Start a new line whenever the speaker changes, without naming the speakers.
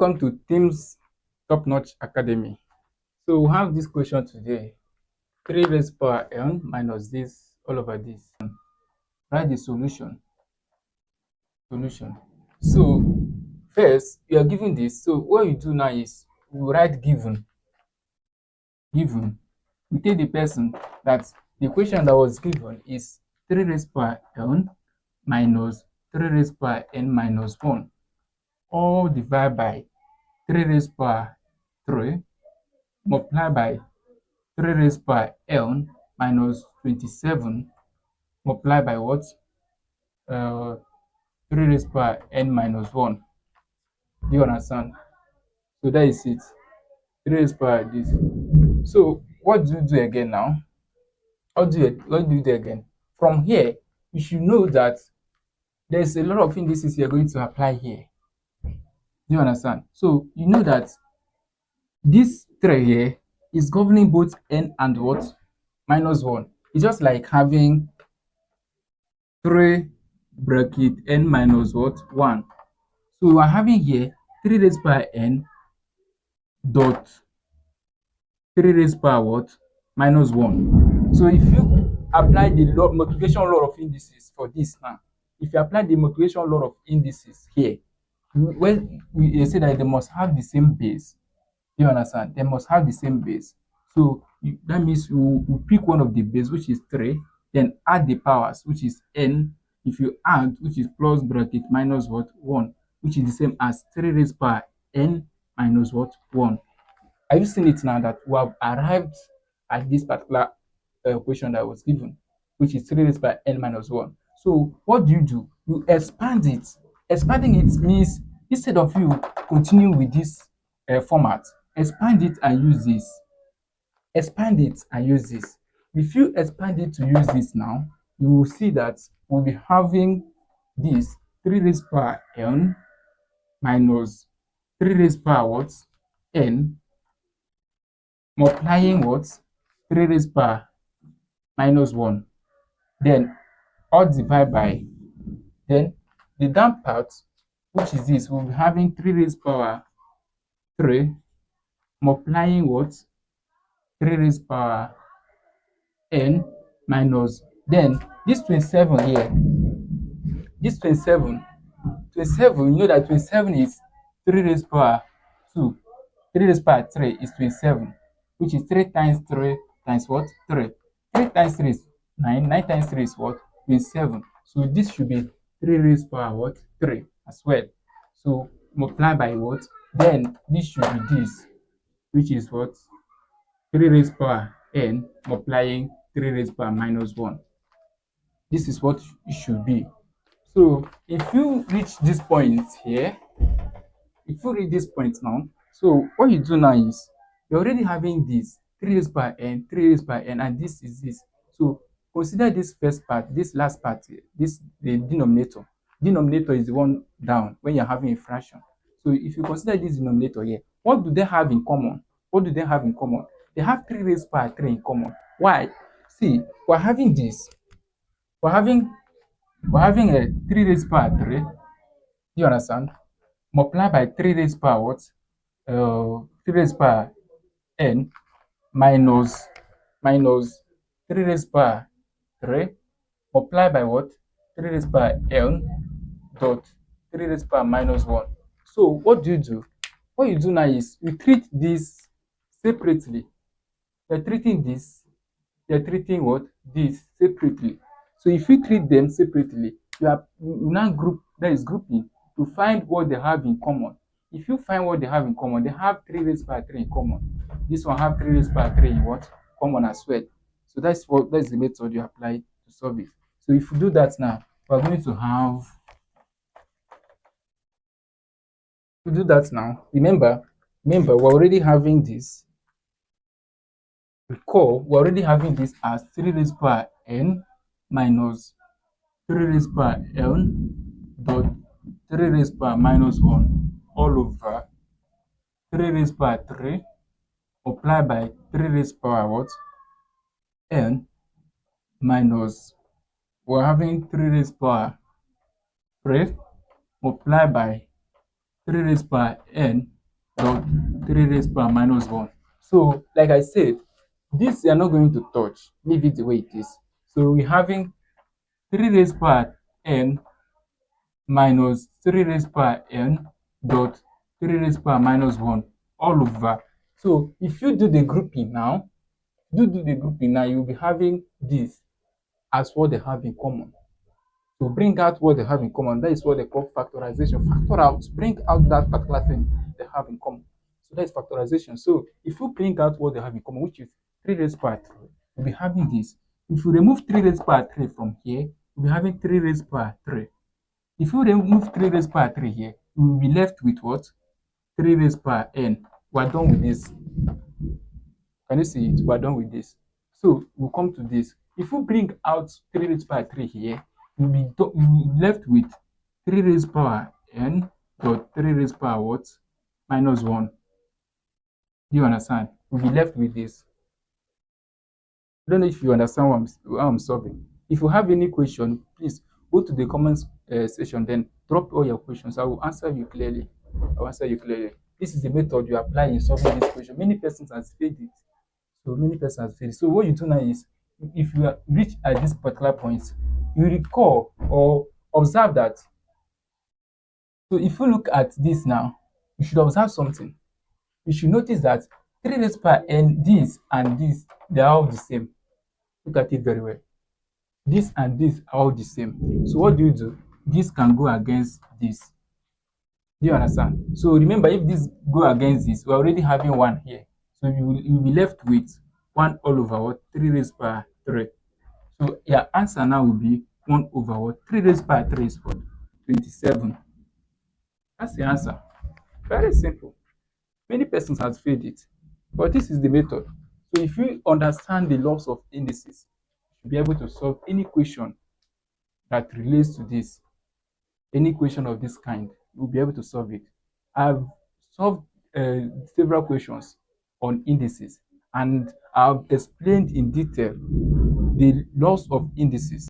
Welcome to Teams Top Notch Academy. So we have this question today. 3 raised power n minus this all over this. Write the solution. So first you are given this. So what you do now is you write given. We take the person that the question that was given is 3 raised power n minus 3 raised power n minus 1 all divided by 3 raised power 3 multiplied by 3 raised by n minus 27 multiplied by what? 3 raised by n minus 1. Do you understand? So that is it. 3 raised by this. So what do you do again now? What do you do again? From here, you should know that there's a lot of indices you're going to apply here. Do you understand? So you know that this 3 here is governing both n and what? Minus 1. It's just like having 3 bracket n minus what? 1. So we are having here 3 raised by n dot 3 raised by what? Minus 1. So if you apply the multiplication law of indices for this now, if you apply the multiplication law of indices here, when we say that they must have the same base, do you understand? They must have the same base. So that means you pick one of the base, which is 3, then add the powers, which is n. If you add, which is plus bracket minus what? 1, which is the same as 3 raised by n minus what? 1. Are you seeing it now that we have arrived at this particular equation that was given, which is 3 raised by n minus 1? So what do? You expand it. Expanding it means instead of you continuing with this format, expand it and use this. Expand it and use this. If you expand it to use this now, you will see that we'll be having this 3 raised by n minus 3 raised by what? N multiplying what? 3 raised by minus 1. Then all divided by, then the down part, which is this, we'll be having 3 raised power 3 multiplying what? 3 raised power n minus, then this 27 here, this 27, you know that 27 is 3 raised power 2. 3 raised power 3 is 27, which is 3 times 3 times what? 3. 3 times 3 is 9. 9 times 3 is what? 27. So this should be 3 raised power what? 3 as well. So multiply by what? Then this should be this, which is what? 3 raised power n multiplying 3 raised power minus 1. This is what it should be. So if you reach this point here, if you reach this point now, so what you do now is you're already having this 3 raised by n, 3 raised by n, and this is this. So consider this first part, this last part, this the denominator. Denominator is the one down when you're having a fraction. So if you consider this denominator here, what do they have in common? What do they have in common? They have 3 raised by 3 in common. Why? See, we're having this. We're having a 3 raised by 3. Do you understand? Multiply by 3 raised by what? 3 raised by n minus 3 raised by 3 multiply by what? 3 raised by n dot 3 raised by minus 1. So what do? What you do now is you treat this separately. You're treating this, you're treating what? This separately. So if you treat them separately, you now group, that is grouping, to find what they have in common. If you find what they have in common, they have 3 raised by 3 in common. This one have 3 raised by 3 in what? Common as well. So that's the method you apply to solve it. So if you do that now, we're going to have to do that now. Remember, we're already having this. Recall, we're already having this as 3 raised by n minus 3 raised by n dot 3 raised by minus 1 all over 3 raised by 3 multiplied by 3 raised by what? N minus, we're having 3 raised by 3 multiplied by 3 raised by n dot 3 raised by minus 1. So, like I said, this you are not going to touch. Leave it the way it is. So, we're having 3 raised by n minus 3 raised by n dot 3 raised by minus 1 all over. So, if you do the grouping now, you'll be having this as what they have in common. To bring out what they have in common, that is what they call factorization. Factor out, bring out that particular thing they have in common. So that is factorization. So if you bring out what they have in common, which is 3 raised by 3, you'll be having this. If you remove 3 raised by 3 from here, you'll be having 3 raised by 3. If you remove 3 raised by 3 here, you will be left with what? 3 raised by n. We're done with this. Can you see it? We're done with this. So we'll come to this. If you bring out 3 raised by 3 here, you'll be left with 3 raised power n dot 3 raised power what? Minus 1. Do you understand? We'll be left with this. I don't know if you understand what I'm solving. If you have any question, please go to the comments section, then drop all your questions. I will answer you clearly. I'll answer you clearly. This is the method you apply in solving this question. Many persons have failed it. So many persons have failed. So what you do now is, if you reach at this particular point, you recall or observe that. So if you look at this now, you should observe something. You should notice that 3 raised by n, this and this, they are all the same. Look at it very well. This and this are all the same. So what do? This can go against this. Do you understand? So remember, if this go against this, we're already having one here. So you'll be left with 1 all over what? 3 raised by 3. So your answer now will be 1 over what? 3 raised by 3 is what? 27. That's the answer. Very simple. Many persons have failed it, but this is the method. So if you understand the laws of indices, you should be able to solve any question that relates to this. Any question of this kind, you'll be able to solve it. I've solved several questions on indices, and I've explained in detail the laws of indices.